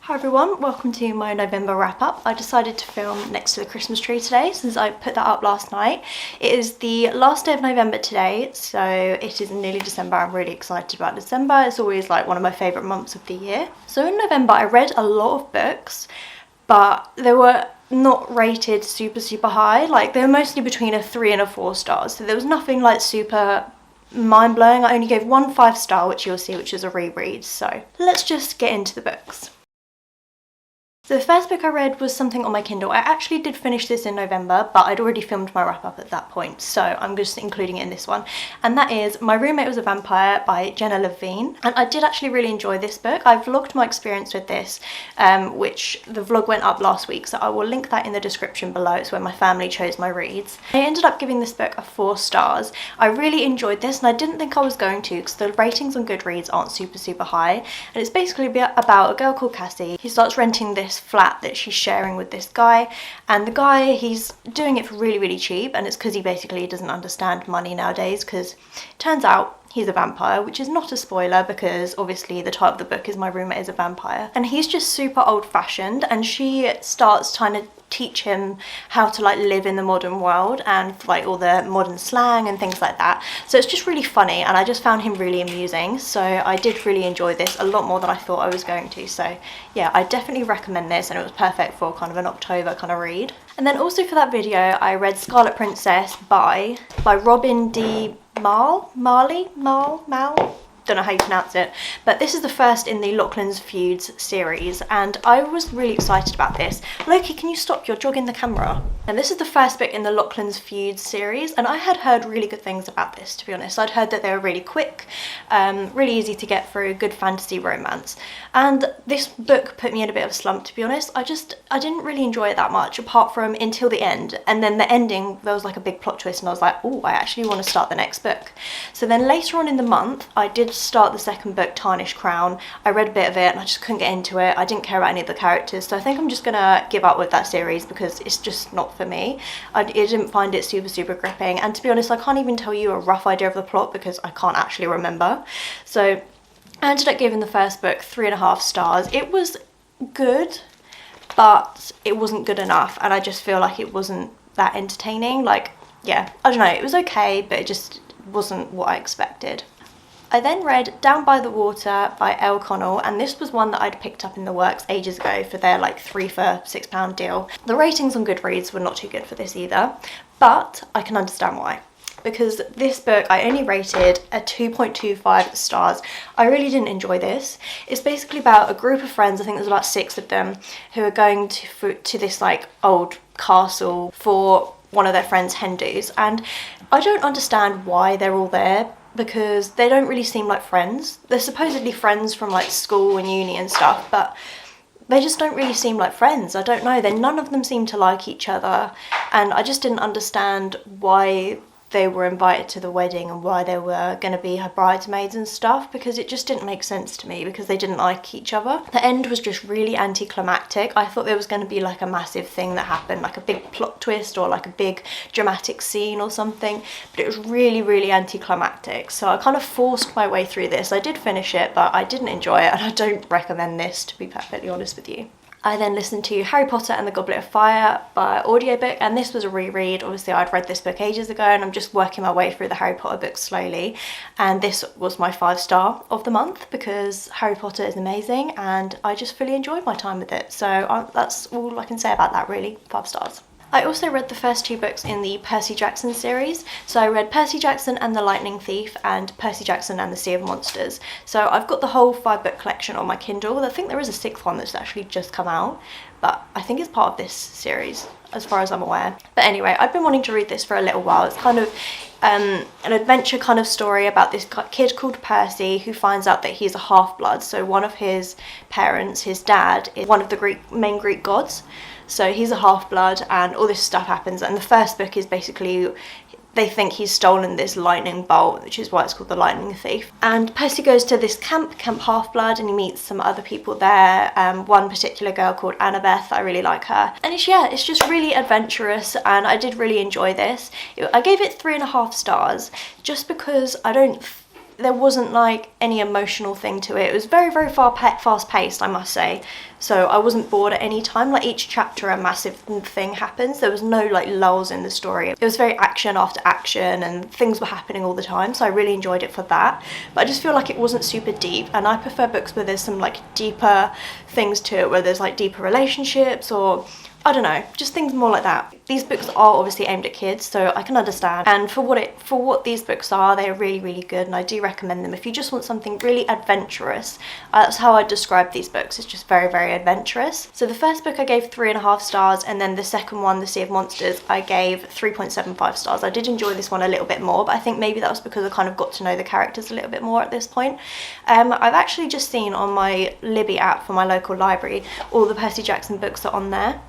Hi everyone, welcome to my November wrap up. I decided to film next to the Christmas tree today since I put that up last night. It is the last day of November today, so it is nearly December. I'm really excited about December. It's always like one of my favourite months of the year. So in November I read a lot of books, but they were not rated super high. Like they were mostly between a 3 and a 4 stars, so there was nothing like super mind-blowing. I only gave one 5-star, which you'll see, which is a reread. So let's just get into the books. So the first book I read was something on my Kindle. I actually did finish this in November, but I'd already filmed my wrap up at that point, so I'm just including it in this one. And that is My Roommate Was a Vampire by Jenna Levine. And I did actually really enjoy this book. I vlogged my experience with this, which the vlog went up last week, so I will link that in the description below. It's where my family chose my reads. I ended up giving this book a 4 stars. I really enjoyed this, and I didn't think I was going to because the ratings on Goodreads aren't super high. And it's basically about a girl called Cassie who starts renting this flat that she's sharing with this guy, and the guy, he's doing it for really cheap, and it's because he basically doesn't understand money nowadays, because it turns out he's a vampire, which is not a spoiler because obviously the title of the book is My Roommate is a Vampire. And he's just super old-fashioned, and she starts trying to teach him how to like live in the modern world and like all the modern slang and things like that. So it's just really funny, and I just found him really amusing, so I did really enjoy this a lot more than I thought I was going to. So yeah, I definitely recommend this, and it was perfect for kind of an October kind of read. And then also for that video I read Scarlet Princess by Robin D. Marley, don't know how you pronounce it, but this is the first in the Lachlan's Feuds series, and I was really excited about this. Loki, can you stop? You're jogging the camera. And this is the first book in the Lachlan's Feuds series, and I had heard really good things about this, to be honest. I'd heard that they were really quick, really easy to get through, good fantasy romance. And this book put me in a bit of a slump, to be honest. I didn't really enjoy it that much, apart from until the end. And then the ending, there was like a big plot twist, and I was like, oh, I actually want to start the next book. So then later on in the month, I did start the second book, Tarnished Crown. I read a bit of it and I just couldn't get into it. I didn't care about any of the characters, so I think I'm just gonna give up with that series because it's just not for me. I didn't find it super gripping, and to be honest I can't even tell you a rough idea of the plot because I can't actually remember. So I ended up giving the first book 3.5 stars. It was good, but it wasn't good enough, and I just feel like it wasn't that entertaining. Like, yeah, I don't know, it was okay, but it just wasn't what I expected. I then read Down by the Water by Elle Connell, and this was one that I'd picked up in the works ages ago for their like 3 for £6 deal. The ratings on Goodreads were not too good for this either, but I can understand why. Because this book I only rated a 2.25 stars. I really didn't enjoy this. It's basically about a group of friends, I think there's about 6 of them, who are going to this like old castle for one of their friends' hen do's, and I don't understand why they're all there, because they don't really seem like friends. They're supposedly friends from like school and uni and stuff, but they just don't really seem like friends. I don't know, none of them seem to like each other, and I just didn't understand why they were invited to the wedding and why they were going to be her bridesmaids and stuff, because it just didn't make sense to me because they didn't like each other. The end was just really anticlimactic. I thought there was going to be like a massive thing that happened, like a big plot twist or like a big dramatic scene or something, but it was really anticlimactic. So I kind of forced my way through this. I did finish it, but I didn't enjoy it, and I don't recommend this, to be perfectly honest with you. I then listened to Harry Potter and the Goblet of Fire by audiobook, and this was a reread. Obviously I'd read this book ages ago, and I'm just working my way through the Harry Potter books slowly, and this was my 5-star of the month because Harry Potter is amazing and I just fully enjoyed my time with it. So that's all I can say about that, really. 5 stars. I also read the first 2 books in the Percy Jackson series. So I read Percy Jackson and the Lightning Thief and Percy Jackson and the Sea of Monsters. So I've got the whole 5-book collection on my Kindle. I think there is a 6th one that's actually just come out, but I think it's part of this series as far as I'm aware. But anyway, I've been wanting to read this for a little while. It's kind of an adventure kind of story about this kid called Percy who finds out that he's a half-blood. So one of his parents, his dad, is one of the main Greek gods. So he's a half-blood, and all this stuff happens, and the first book is basically they think he's stolen this lightning bolt, which is why it's called the Lightning Thief. And Percy goes to this Camp Half-Blood, and he meets some other people there. One particular girl called Annabeth, I really like her. And it's just really adventurous, and I did really enjoy this. I gave it 3.5 stars, just because I don't there wasn't like any emotional thing to it. It was very, very fast paced, I must say. So I wasn't bored at any time. Like each chapter a massive thing happens. There was no like lulls in the story. It was very action after action and things were happening all the time. So I really enjoyed it for that. But I just feel like it wasn't super deep, and I prefer books where there's some like deeper things to it, where there's like deeper relationships, or I don't know, just things more like that. These books are obviously aimed at kids, so I can understand. And for what these books are, they're really, really good, and I do recommend them if you just want something really adventurous. That's how I describe these books. It's just very, very adventurous. So the first book I gave 3.5 stars, and then the second one, The Sea of Monsters, I gave 3.75 stars. I did enjoy this one a little bit more, but I think maybe that was because I kind of got to know the characters a little bit more at this point. I've actually just seen on my Libby app for my local library, all the Percy Jackson books are on there.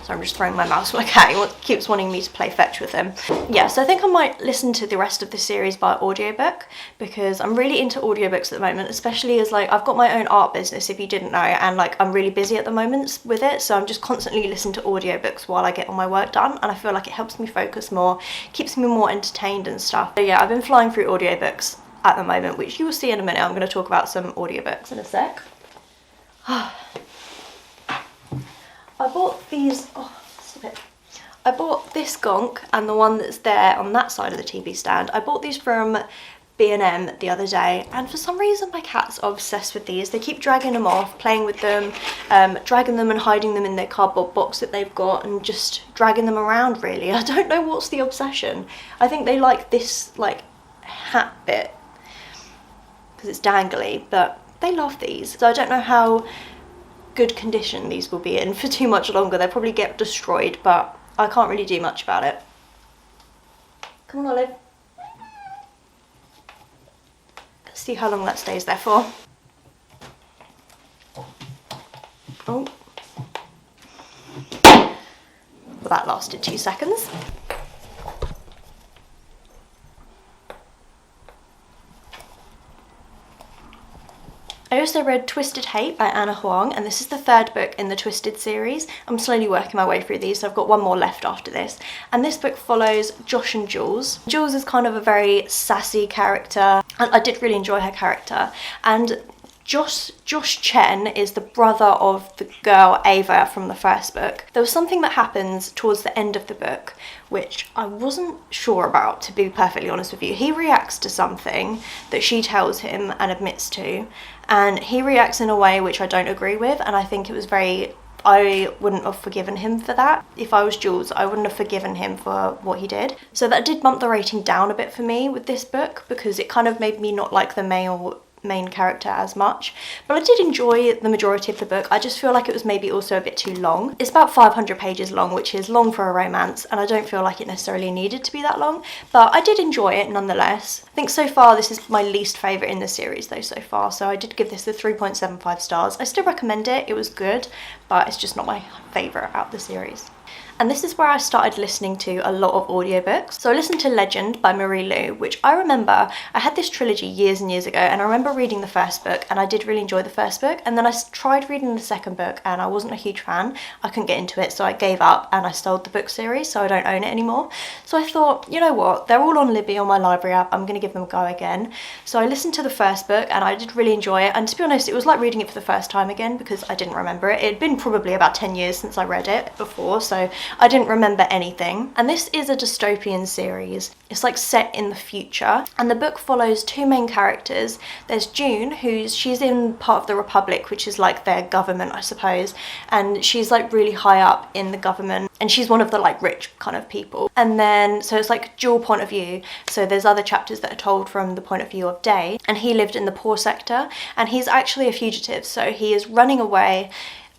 So I'm just throwing my mouse at my cat. He keeps wanting me to play fetch with him. Yeah, so I think I might listen to the rest of the series by audiobook, because I'm really into audiobooks at the moment, especially as like I've got my own art business, if you didn't know, and like I'm really busy at the moment with it, so I'm just constantly listening to audiobooks while I get all my work done, and I feel like it helps me focus more, keeps me more entertained and stuff. So yeah, I've been flying through audiobooks at the moment, which you will see in a minute. I'm going to talk about some audiobooks in a sec. I bought these, stop it. I bought this gonk and the one that's there on that side of the TV stand. I bought these from B&M the other day, and for some reason my cats are obsessed with these. They keep dragging them off, playing with them, dragging them and hiding them in their cardboard box that they've got, and just dragging them around really. I don't know what's the obsession. I think they like this like hat bit because it's dangly, but they love these. So I don't know how good condition these will be in for too much longer. They'll probably get destroyed, but I can't really do much about it. Come on, Olive. Let's see how long that stays there for. Oh. Well, that lasted 2 seconds. I also read Twisted Hate by Anna Huang, and this is the third book in the Twisted series. I'm slowly working my way through these, so I've got one more left after this. And this book follows Josh and Jules. Jules is kind of a very sassy character, and I did really enjoy her character. And Josh Chen is the brother of the girl Ava from the first book. There was something that happens towards the end of the book which I wasn't sure about, to be perfectly honest with you. He reacts to something that she tells him and admits to, and he reacts in a way which I don't agree with, and I think it was I wouldn't have forgiven him for that. If I was Jules, I wouldn't have forgiven him for what he did. So that did bump the rating down a bit for me with this book, because it kind of made me not like the main character as much, but I did enjoy the majority of the book. I just feel like it was maybe also a bit too long. It's about 500 pages long, which is long for a romance, and I don't feel like it necessarily needed to be that long, but I did enjoy it nonetheless. I think so far this is my least favourite in the series though so far, so I did give this a 3.75 stars. I still recommend it, it was good, but it's just not my favourite out of the series. And this is where I started listening to a lot of audiobooks. So I listened to Legend by Marie Lu, which I remember, I had this trilogy years and years ago, and I remember reading the first book, and I did really enjoy the first book, and then I tried reading the second book, and I wasn't a huge fan. I couldn't get into it, so I gave up, and I sold the book series, so I don't own it anymore. So I thought, you know what, they're all on Libby on my library app, I'm gonna give them a go again. So I listened to the first book, and I did really enjoy it, and to be honest, it was like reading it for the first time again, because I didn't remember it. It had been probably about 10 years since I read it before, so I didn't remember anything. And this is a dystopian series. It's like set in the future, and the book follows two main characters. There's June, she's in part of the Republic, which is like their government, I suppose, and she's like really high up in the government, and she's one of the like rich kind of people. And then, so it's like dual point of view, so there's other chapters that are told from the point of view of Day, and he lived in the poor sector, and he's actually a fugitive, so he is running away.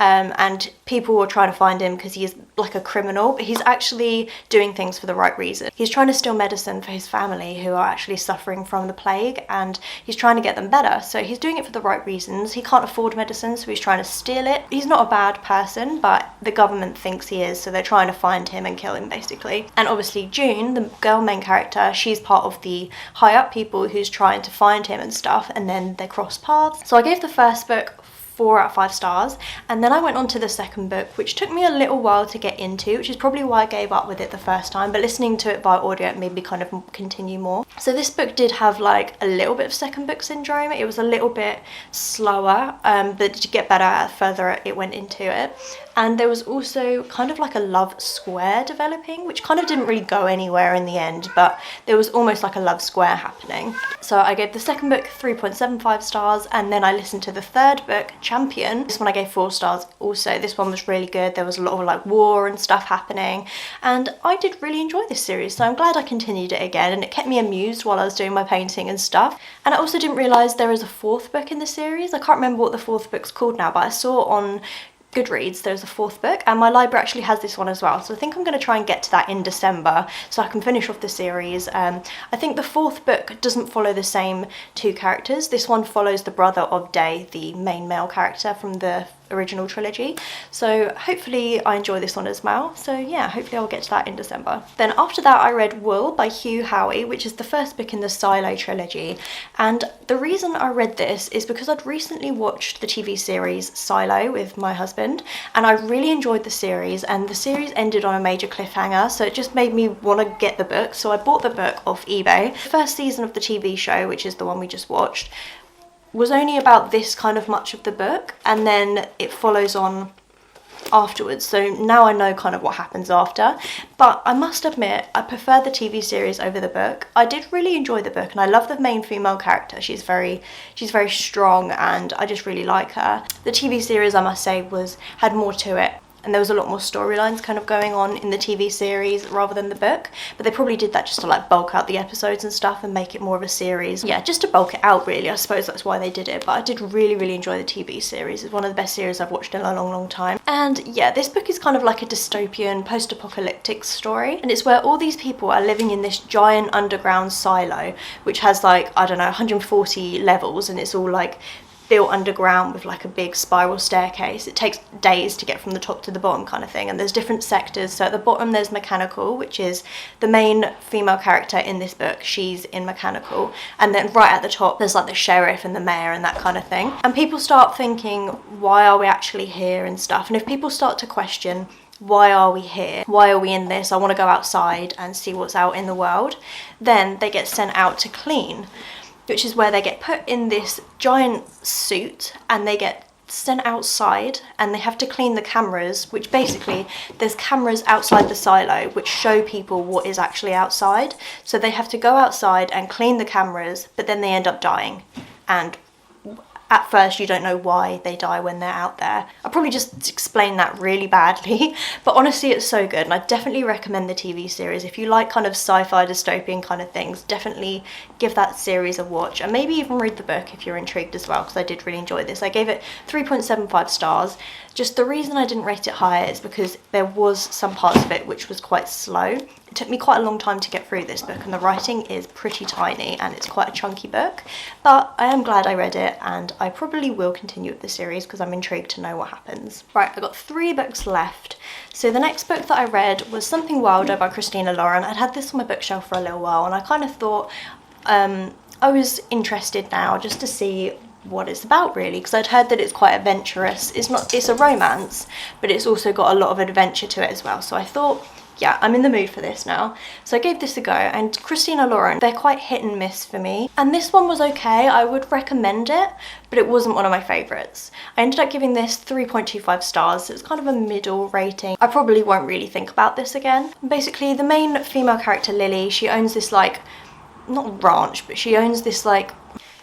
And people were trying to find him because he's like a criminal, but he's actually doing things for the right reason. He's trying to steal medicine for his family who are actually suffering from the plague, and he's trying to get them better. So he's doing it for the right reasons. He can't afford medicine, so he's trying to steal it. He's not a bad person, but the government thinks he is, so they're trying to find him and kill him basically. And obviously June, the girl main character, she's part of the high up people who's trying to find him and stuff, and then they cross paths. So I gave the first book 4 out of 5 stars. And then I went on to the second book, which took me a little while to get into, which is probably why I gave up with it the first time, but listening to it via audio it made me kind of continue more. So this book did have like a little bit of second book syndrome. It was a little bit slower, but it did get better the further it went into it. And there was also kind of like a love square developing, which kind of didn't really go anywhere in the end, but there was almost like a love square happening. So I gave the second book 3.75 stars, and then I listened to the third book, Champion. This one I gave 4 stars also. This one was really good. There was a lot of like war and stuff happening, and I did really enjoy this series, so I'm glad I continued it again, and it kept me amused while I was doing my painting and stuff. And I also didn't realise there is a 4th book in the series. I can't remember what the 4th book's called now, but I saw on Goodreads there's a 4th book, and my library actually has this one as well, so I think I'm going to try and get to that in December so I can finish off the series. I think the 4th book doesn't follow the same 2 characters. This one follows the brother of Day, the main male character from the original trilogy, so hopefully I enjoy this one as well. So yeah, hopefully I'll get to that in December. Then after that I read Wool by Hugh Howey, which is the first book in the Silo trilogy, and the reason I read this is because I'd recently watched the TV series Silo with my husband, and I really enjoyed the series, and the series ended on a major cliffhanger, so it just made me want to get the book, so I bought the book off eBay. The first season of the TV show, which is the one we just watched, was only about this kind of much of the book, and then it follows on afterwards, so now I know kind of what happens after. But I must admit I prefer the TV series over the book. I did really enjoy the book, and I love the main female character. She's very strong, and I just really like her. The TV series, I must say, had more to it, and there was a lot more storylines kind of going on in the TV series rather than the book, but they probably did that just to like bulk out the episodes and stuff and make it more of a series. Yeah, just to bulk it out really. I suppose that's why they did it, but I did really enjoy the TV series. It's one of the best series I've watched in a long time. And yeah, this book is kind of like a dystopian post-apocalyptic story, and it's where all these people are living in this giant underground silo which has like, I don't know, 140 levels, and it's all like built underground with like a big spiral staircase. It takes days to get from the top to the bottom kind of thing, and there's different sectors. So at the bottom there's mechanical, which is the main female character in this book. She's in mechanical, and then right at the top there's like the sheriff and the mayor and that kind of thing. And people start thinking, why are we actually here and stuff, and if people start to question, why are we here? Why are we in this? I want to go outside and see what's out in the world. Then they get sent out to clean, which is where they get put in this giant suit and they get sent outside, and they have to clean the cameras, which basically there's cameras outside the silo which show people what is actually outside. So they have to go outside and clean the cameras, but then they end up dying, and at first you don't know why they die when they're out there. I probably just explained that really badly, but honestly it's so good, and I definitely recommend the TV series. If you like kind of sci-fi dystopian kind of things, definitely give that series a watch, and maybe even read the book if you're intrigued as well, because I did really enjoy this. I gave it 3.75 stars. Just the reason I didn't rate it higher is because there was some parts of it which was quite slow. It took me quite a long time to get through this book, and the writing is pretty tiny and it's quite a chunky book, but I am glad I read it, and I probably will continue with the series because I'm intrigued to know what happens. Right, I've got 3 books left. So the next book that I read was Something Wilder by Christina. I'd had this on my bookshelf for a little while, and I kind of thought I was interested now just to see what it's about really, because I'd heard that it's quite adventurous. It's a romance, but it's also got a lot of adventure to it as well, so I thought, yeah, I'm in the mood for this now. So I gave this a go, and Christina, they're quite hit and miss for me. And this one was okay, I would recommend it, but it wasn't one of my favourites. I ended up giving this 3.25 stars, so it's kind of a middle rating. I probably won't really think about this again. Basically, the main female character, Lily, she owns this like, not ranch, but she owns this like,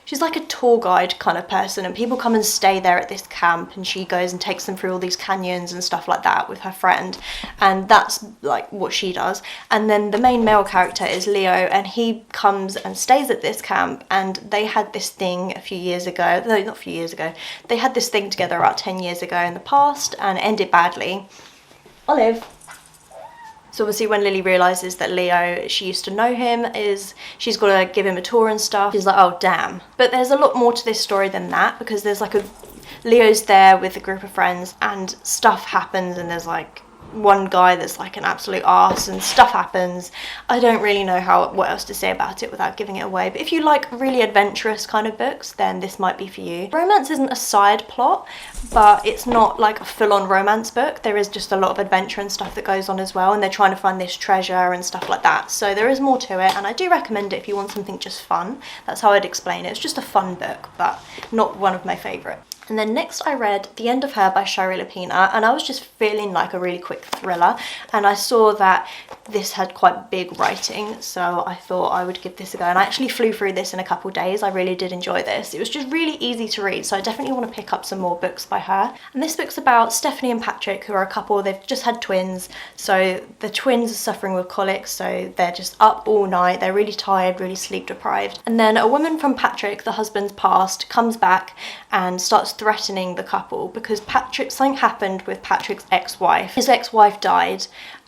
she's like a tour guide kind of person, and people come and stay there at this camp, and she goes and takes them through all these canyons and stuff like that with her friend, and that's like what she does. And then the main male character is Leo, and he comes and stays at this camp, and they had this thing a few years ago, no, not a few years ago, they had this thing together about 10 years ago in the past, and it ended badly. Olive. So obviously when Lily realises that Leo, she used to know him, she's got to give him a tour and stuff. She's like, oh damn. But there's a lot more to this story than that, because there's like Leo's there with a group of friends, and stuff happens, and there's like one guy that's like an absolute arse and stuff happens. I don't really know what else to say about it without giving it away, but if you like really adventurous kind of books, then this might be for you. Romance isn't a side plot, but it's not like a full-on romance book. There is just a lot of adventure and stuff that goes on as well, and they're trying to find this treasure and stuff like that, so there is more to it, and I do recommend it if you want something just fun. That's how I'd explain it. It's just a fun book, but not one of my favourite. And then next I read The End of Her by Shari Lapina, and I was just feeling like a really quick thriller, and I saw that this had quite big writing, so I thought I would give this a go, and I actually flew through this in a couple days. I really did enjoy this. It was just really easy to read, so I definitely want to pick up some more books by her. And this book's about Stephanie and Patrick, who are a couple. They've just had twins, so the twins are suffering with colic, so they're just up all night. They're really tired, really sleep deprived. And then a woman from Patrick, the husband's past, comes back and starts threatening the couple because something happened with Patrick's ex-wife. His ex-wife died,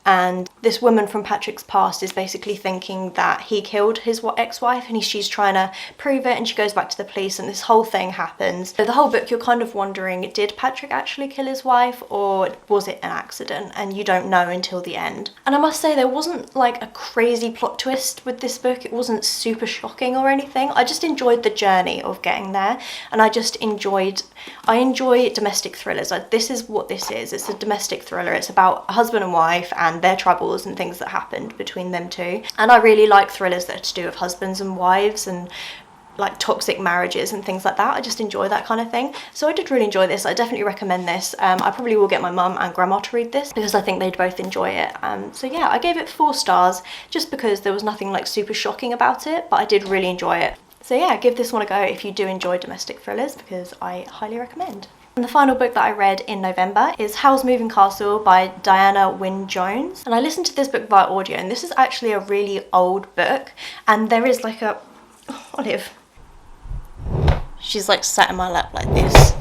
and this woman from Patrick's past is basically thinking that he killed his ex-wife, and she's trying to prove it, and she goes back to the police, and this whole thing happens. So the whole book you're kind of wondering, did Patrick actually kill his wife, or was it an accident? And you don't know until the end. And I must say, there wasn't like a crazy plot twist with this book. It wasn't super shocking or anything. I just enjoyed the journey of getting there, and I enjoy domestic thrillers. This is what this is. It's a domestic thriller. It's about a husband and wife and their troubles and things that happened between them two. And I really like thrillers that are to do with husbands and wives and like toxic marriages and things like that. I just enjoy that kind of thing. So I did really enjoy this. I definitely recommend this. I probably will get my mum and grandma to read this because I think they'd both enjoy it. So yeah, I gave it 4 stars just because there was nothing like super shocking about it, but I did really enjoy it. So yeah, give this one a go if you do enjoy domestic thrillers, because I highly recommend. And the final book that I read in November is Howls Moving Castle by Diana Wynne Jones. And I listened to this book via audio, and this is actually a really old book, and there is like a... Olive. She's like sat in my lap like this.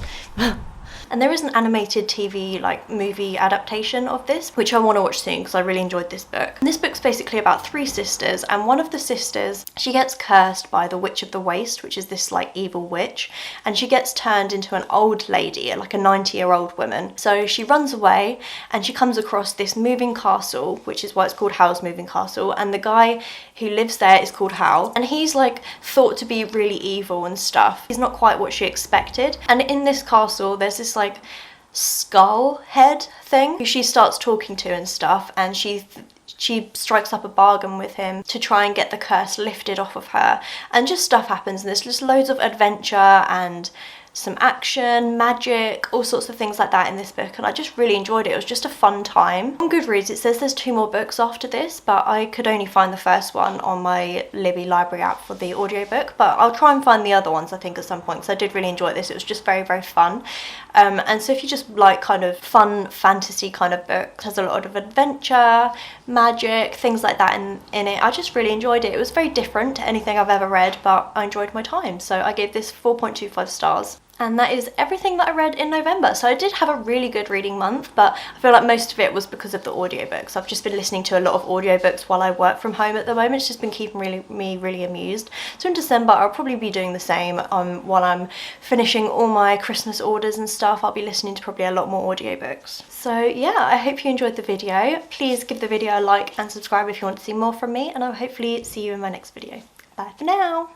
And there is an animated TV like movie adaptation of this, which I want to watch soon because I really enjoyed this book. And this book's basically about 3 sisters, and one of the sisters, she gets cursed by the Witch of the Waste, which is this like evil witch, and she gets turned into an old lady, like a 90-year-old woman. So she runs away and she comes across this moving castle, which is why it's called Howl's Moving Castle, and the guy who lives there is called Howl, and he's like thought to be really evil and stuff. He's not quite what she expected. And in this castle there's this like skull head thing who she starts talking to and stuff, and she strikes up a bargain with him to try and get the curse lifted off of her, and just stuff happens, and there's just loads of adventure and some action, magic, all sorts of things like that in this book, and I just really enjoyed it. It was just a fun time. On Goodreads it says there's 2 more books after this, but I could only find the first one on my Libby library app for the audiobook, but I'll try and find the other ones I think at some point, because I did really enjoy this. It was just very, very fun. And so if you just like kind of fun fantasy kind of books, has a lot of adventure, magic, things like that in it, I just really enjoyed it. It was very different to anything I've ever read, but I enjoyed my time, so I gave this 4.25 stars. And that is everything that I read in November. So I did have a really good reading month, but I feel like most of it was because of the audiobooks. I've just been listening to a lot of audiobooks while I work from home at the moment. It's just been keeping me really amused. So in December I'll probably be doing the same. While I'm finishing all my Christmas orders and stuff, I'll be listening to probably a lot more audiobooks. So yeah, I hope you enjoyed the video. Please give the video a like and subscribe if you want to see more from me, and I'll hopefully see you in my next video. Bye for now.